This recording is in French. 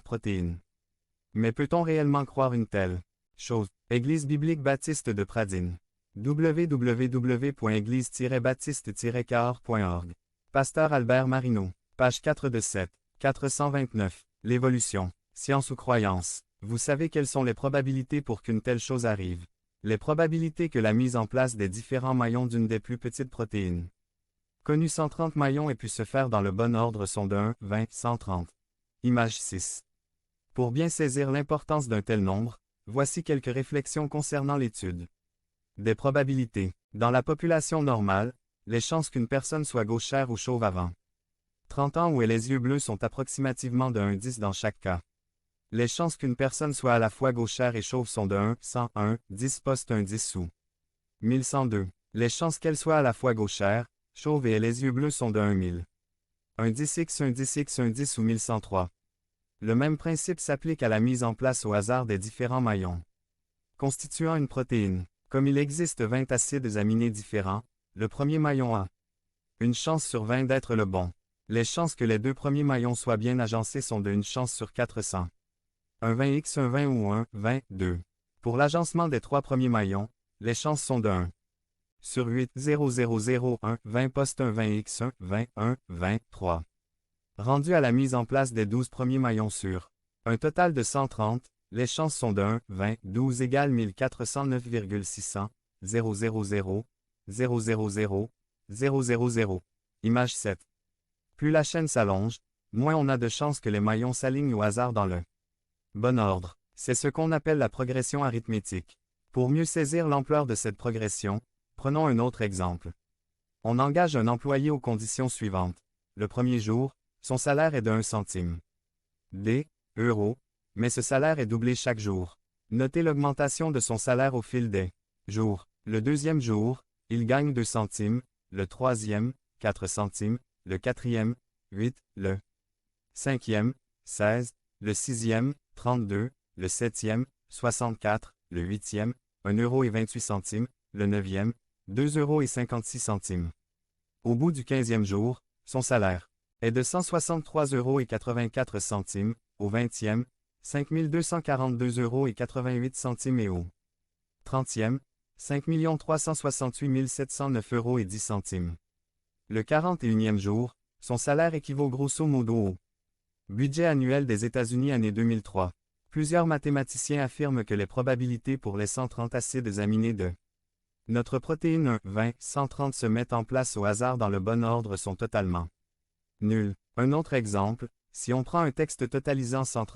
protéine. Mais peut-on réellement croire une telle chose? Église biblique baptiste de Pradine. www.église-baptiste-cahors.org. Pasteur Albert Marino. Page 4 de 7. 429. L'évolution. Science ou croyance. Vous savez quelles sont les probabilités pour qu'une telle chose arrive? Les probabilités que la mise en place des différents maillons d'une des plus petites protéines connues 130 maillons ait pu se faire dans le bon ordre sont de 1, 20, 130. Image 6. Pour bien saisir l'importance d'un tel nombre, voici quelques réflexions concernant l'étude des probabilités. Dans la population normale, les chances qu'une personne soit gauchère ou chauve avant 30 ans ou ait les yeux bleus sont approximativement de 1,10 dans chaque cas. Les chances qu'une personne soit à la fois gauchère et chauve sont de 1, 101, 10 post 1 10 sous 1102. Les chances qu'elle soit à la fois gauchère, chauve et ait les yeux bleus sont de 1000. 1 10x 1 10x 1 10 ou 1103. Le même principe s'applique à la mise en place au hasard des différents maillons constituant une protéine. Comme il existe 20 acides aminés différents, le premier maillon a une chance sur 20 d'être le bon. Les chances que les deux premiers maillons soient bien agencés sont de 1 chance sur 400. Un 20x, un 20 ou un 20, 2. Pour l'agencement des trois premiers maillons, les chances sont de 1 sur 8, 0, 0, 0, 1, 20 post 1 20x, 1, 20, 1, 20, 3. Rendu à la mise en place des 12 premiers maillons sur un total de 130, les chances sont de 1, 20, 12 égale 1409,600, 000, 000, 000, 000. Image 7. Plus la chaîne s'allonge, moins on a de chances que les maillons s'alignent au hasard dans le bon ordre. C'est ce qu'on appelle la progression arithmétique. Pour mieux saisir l'ampleur de cette progression, prenons un autre exemple. On engage un employé aux conditions suivantes. Le premier jour, son salaire est de 1 centime. D. Euros, mais ce salaire est doublé chaque jour. Notez l'augmentation de son salaire au fil des jours. Le deuxième jour, il gagne 2 centimes, le troisième, 4 centimes, le quatrième, 8, le cinquième, 16, le sixième, 32, le septième, 64, le huitième, 1,28 €, le neuvième, 2,56 €. Au bout du 15e jour, son salaire est de 163,84 €, au 20e, 5 242,88 € et au 30e, 5 368 709,10 €. Le 41e jour, son salaire équivaut grosso modo au budget annuel des États-Unis année 2003. Plusieurs mathématiciens affirment que les probabilités pour les 130 acides aminés de notre protéine 1, 20, 130 se mettent en place au hasard dans le bon ordre sont totalement nulles. Un autre exemple, si on prend un texte totalisant 130